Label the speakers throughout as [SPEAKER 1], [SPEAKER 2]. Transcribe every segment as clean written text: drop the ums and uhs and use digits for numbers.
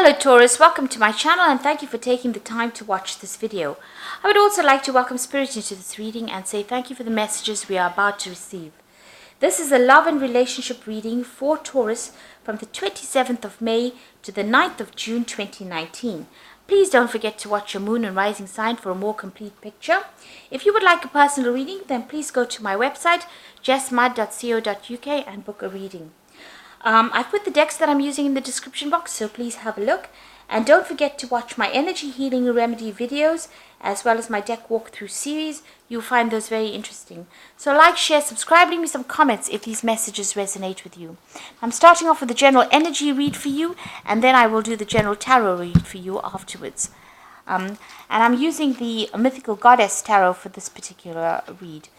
[SPEAKER 1] Hello Taurus, welcome to my channel and thank you for taking the time to watch this video. I would also like to welcome Spirit into this reading and say thank you for the messages we are about to receive. This is a love and relationship reading for Taurus from the 27th of May to the 9th of June 2019. Please don't forget to watch your moon and rising sign for a more complete picture. If you would like a personal reading, then please go to my website jessmud.co.uk and book a reading. I've put the decks that I'm using in the description box, so please have a look. And don't forget to watch my energy healing remedy videos as well as my deck walkthrough series. You'll find those very interesting. So like, share, subscribe, leave me some comments if these messages resonate with you. I'm starting off with the general energy read for you, and then I will do the general tarot read for you afterwards. And I'm using the Mythical Goddess tarot for this particular read.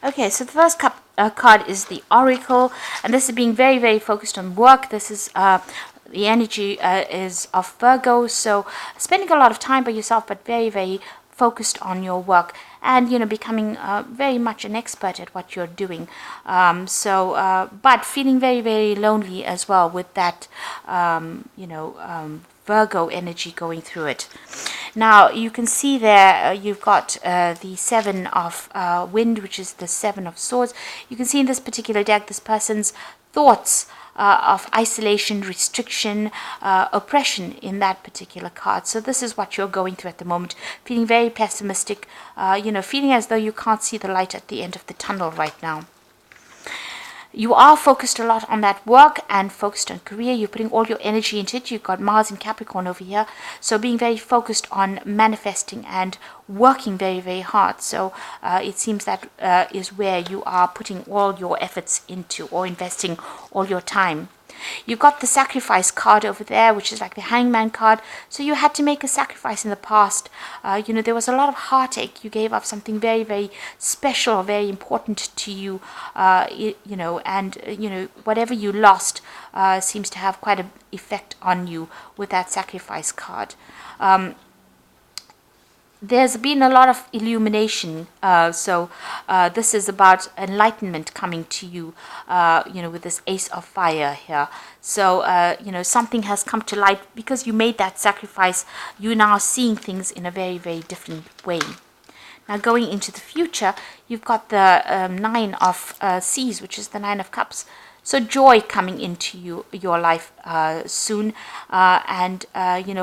[SPEAKER 1] Okay, so the first card is the Oracle, and this is being very, very focused on work. This is the energy is of Virgo, so spending a lot of time by yourself, but very, very focused on your work, and becoming very much an expert at what you're doing. But feeling very, very lonely as well with that, Virgo energy going through it. Now you can see there you've got the Seven of Wind, which is the Seven of Swords. You can see in this particular deck this person's thoughts of isolation, restriction, oppression in that particular card. So this is what you're going through at the moment, feeling very pessimistic, feeling as though you can't see the light at the end of the tunnel right now. You are focused a lot on that work and focused on career. You're putting all your energy into it. You've got Mars and Capricorn over here. So being very focused on manifesting and working very, very hard. So it seems that is where you are putting all your efforts into, or investing all your time. You've got the sacrifice card over there, which is like the Hangman card. So you had to make a sacrifice in the past. There was a lot of heartache. You gave up something very, very special, very important to you, whatever you lost seems to have quite an effect on you with that sacrifice card. There's been a lot of illumination, this is about enlightenment coming to you, with this Ace of Fire here. So, something has come to light because you made that sacrifice. You're now seeing things in a very, very different way. Now, going into the future, you've got the Nine of Seas, which is the Nine of Cups. So joy coming into your life soon, and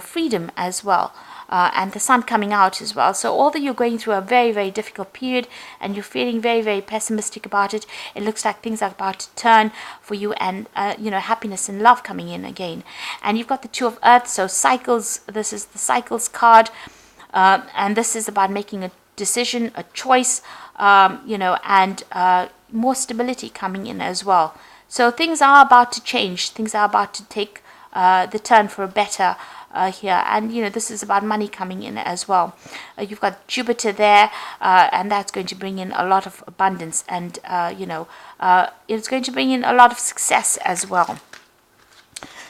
[SPEAKER 1] freedom as well. And the sun coming out as well. So although you're going through a very, very difficult period and you're feeling very, very pessimistic about it, it looks like things are about to turn for you, and happiness and love coming in again. And you've got the Two of Earth, so cycles. This is the cycles card, and this is about making a decision, a choice, and more stability coming in as well. So things are about to change. Things are about to take the turn for a better here, and this is about money coming in as well. You've got Jupiter there, and that's going to bring in a lot of abundance, and it's going to bring in a lot of success as well.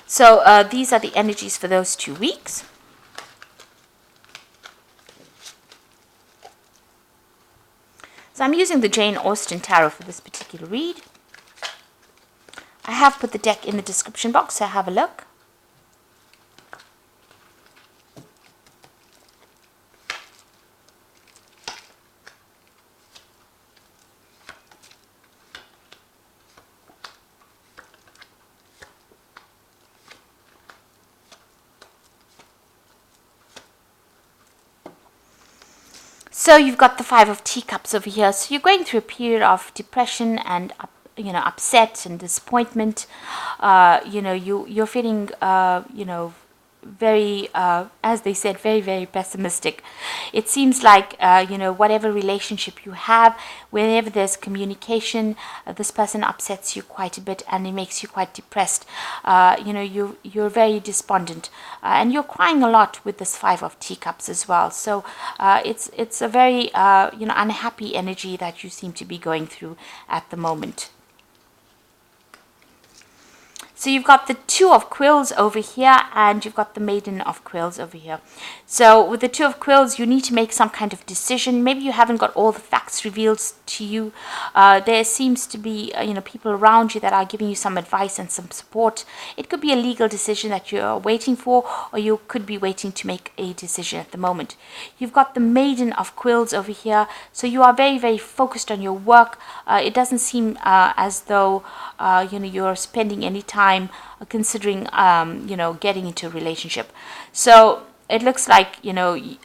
[SPEAKER 1] So these are the energies for those 2 weeks. So I'm using the Jane Austen tarot for this particular read. I have put the deck in the description box, so have a look. So you've got the Five of Teacups over here. So you're going through a period of depression and upset and disappointment. You're feeling very, as they said, very, very pessimistic. It seems like, whatever relationship you have, whenever there's communication, this person upsets you quite a bit and it makes you quite depressed. You're very despondent, and you're crying a lot with this Five of Teacups as well. So it's a very, unhappy energy that you seem to be going through at the moment. So you've got the Two of Quills over here, and you've got the Maiden of Quills over here. So with the Two of Quills, you need to make some kind of decision. Maybe you haven't got all the facts revealed to you. There seems to be, people around you that are giving you some advice and some support. It could be a legal decision that you're waiting for, or you could be waiting to make a decision at the moment. You've got the Maiden of Quills over here. So you are very, very focused on your work. It doesn't seem as though you're spending any time considering getting into a relationship. So it looks like you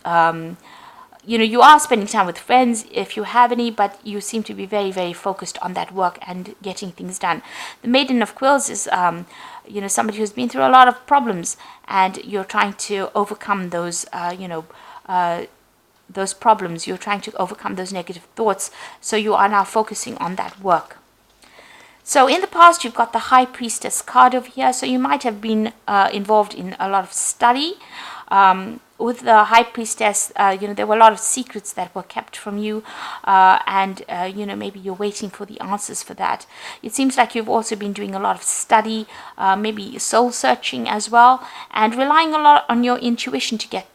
[SPEAKER 1] are spending time with friends if you have any, but you seem to be very, very focused on that work and getting things done. The Maiden of Quills is somebody who's been through a lot of problems, and you're trying to overcome those problems. You're trying to overcome those negative thoughts, so you are now focusing on that work. So in the past, you've got the High Priestess card over here. So you might have been involved in a lot of study. With the High Priestess, there were a lot of secrets that were kept from you, and maybe you're waiting for the answers for that. It seems like you've also been doing a lot of study, maybe soul searching as well, and relying a lot on your intuition to get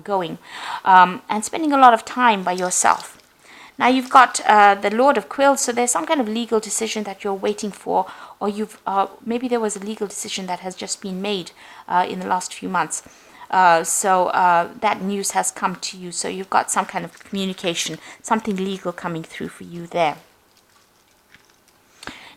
[SPEAKER 1] going, and spending a lot of time by yourself. Now you've got the Lord of Quills, so there's some kind of legal decision that you're waiting for, or maybe there was a legal decision that has just been made in the last few months. So that news has come to you, so you've got some kind of communication, something legal coming through for you there.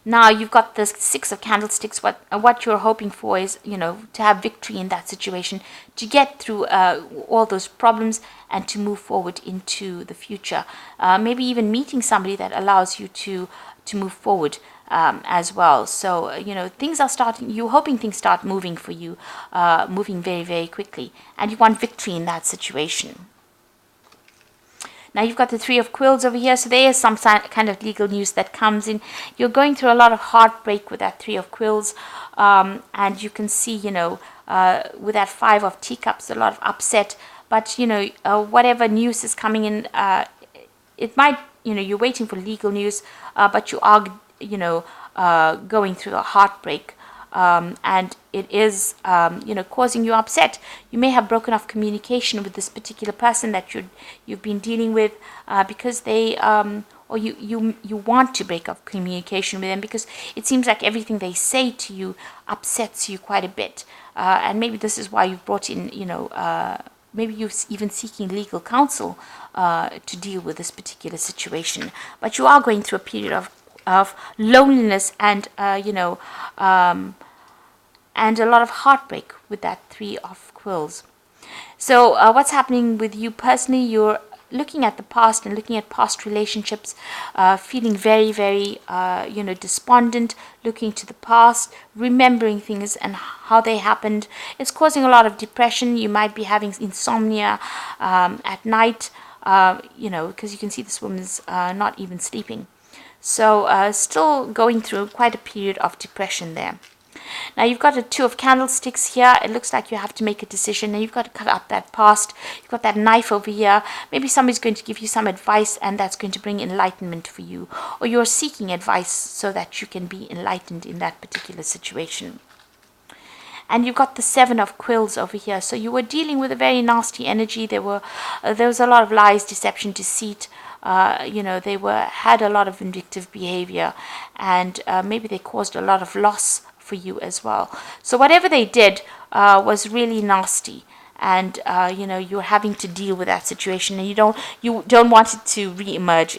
[SPEAKER 1] Now you've got the Six of Candlesticks. What you're hoping for is, to have victory in that situation, to get through all those problems and to move forward into the future. Maybe even meeting somebody that allows you to move forward as well. So, things are starting, you're hoping things start moving for you, moving very, very quickly. And you want victory in that situation. Now you've got the Three of Quills over here, so there is some kind of legal news that comes in. You're going through a lot of heartbreak with that Three of Quills, and you can see, with that Five of Teacups, a lot of upset. But whatever news is coming in, it might, you're waiting for legal news, but you are, going through a heartbreak. And it is, causing you upset. You may have broken off communication with this particular person that you've been dealing with, because they, or you want to break off communication with them because it seems like everything they say to you upsets you quite a bit. And maybe this is why you've brought in, maybe you're even seeking legal counsel to deal with this particular situation. But you are going through a period of loneliness and and a lot of heartbreak with that Three of Quills. So what's happening with you personally? You're looking at the past and looking at past relationships, feeling very, very despondent, looking to the past, remembering things and how they happened. It's causing a lot of depression. You might be having insomnia at night, because you can see this woman's not even sleeping. So still going through quite a period of depression there. Now you've got a Two of Candlesticks here. It looks like you have to make a decision, and you've got to cut out that past. You've got that knife over here. Maybe somebody's going to give you some advice, and that's going to bring enlightenment for you. Or you're seeking advice so that you can be enlightened in that particular situation. And you've got the Seven of Quills over here. So you were dealing with a very nasty energy. There was a lot of lies, deception, deceit. They had a lot of vindictive behavior, and maybe they caused a lot of loss for you as well. So whatever they did was really nasty, and you're having to deal with that situation, and you don't want it to re-emerge.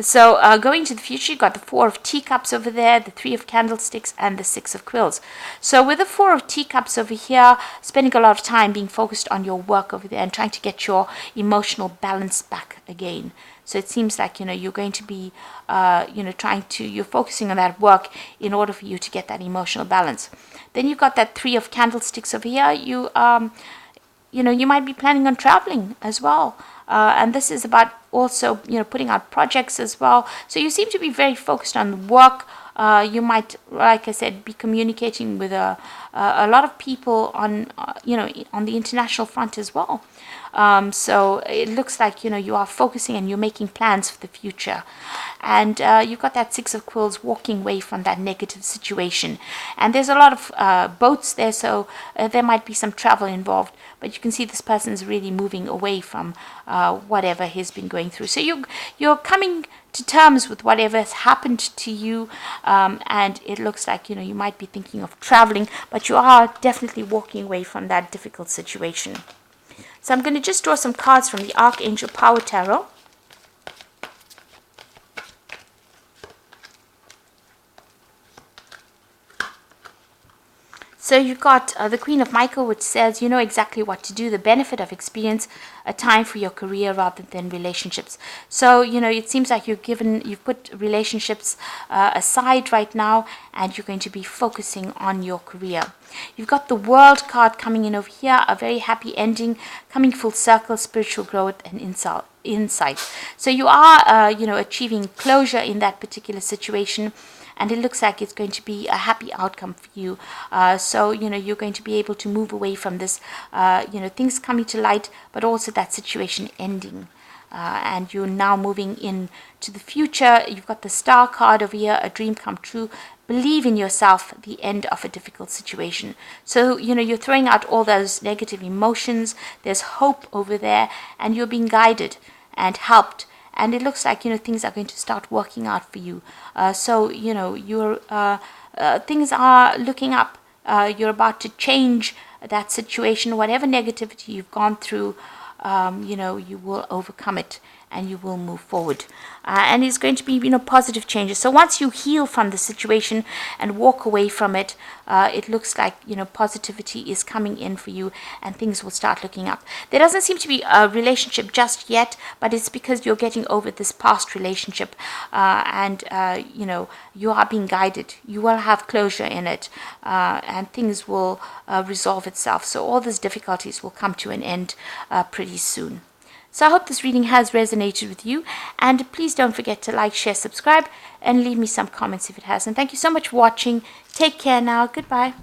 [SPEAKER 1] So going to the future, you've got the Four of Teacups over there, the Three of Candlesticks, and the Six of Quills. So with the Four of Teacups over here, spending a lot of time being focused on your work over there and trying to get your emotional balance back again. So it seems like, you're going to be, you're focusing on that work in order for you to get that emotional balance. Then you've got that Three of Candlesticks over here. You might be planning on traveling as well. And this is about also, putting out projects as well. So you seem to be very focused on work. You might, like I said, be communicating with a lot of people on the international front as well. So it looks like, you are focusing and you're making plans for the future. And you've got that Six of Quills walking away from that negative situation. And there's a lot of boats there, so there might be some travel involved. But you can see this person is really moving away from whatever he's been going through. So you're coming to terms with whatever has happened to you, and it looks like you might be thinking of traveling, but you are definitely walking away from that difficult situation. So I'm going to just draw some cards from the Archangel Power Tarot. So you've got the Queen of Michael, which says you know exactly what to do, the benefit of experience, a time for your career rather than relationships. So, it seems like you've put relationships aside right now, and you're going to be focusing on your career. You've got the World card coming in over here, a very happy ending, coming full circle, spiritual growth and insight. So you are, achieving closure in that particular situation. And it looks like it's going to be a happy outcome for you. So, you're going to be able to move away from this, things coming to light, but also that situation ending. And you're now moving into the future. You've got the Star card over here, a dream come true. Believe in yourself, the end of a difficult situation. So, you're throwing out all those negative emotions. There's hope over there, and you're being guided and helped. And it looks like, things are going to start working out for you. So, your things are looking up. You're about to change that situation. Whatever negativity you've gone through, you will overcome it and you will move forward. And it's going to be, positive changes. So once you heal from the situation and walk away from it, it looks like, positivity is coming in for you and things will start looking up. There doesn't seem to be a relationship just yet, but it's because you're getting over this past relationship, and you are being guided. You will have closure in it, and things will resolve itself. So all these difficulties will come to an end pretty soon. So I hope this reading has resonated with you, and please don't forget to like, share, subscribe, and leave me some comments if it has. And thank you so much for watching. Take care now. Goodbye.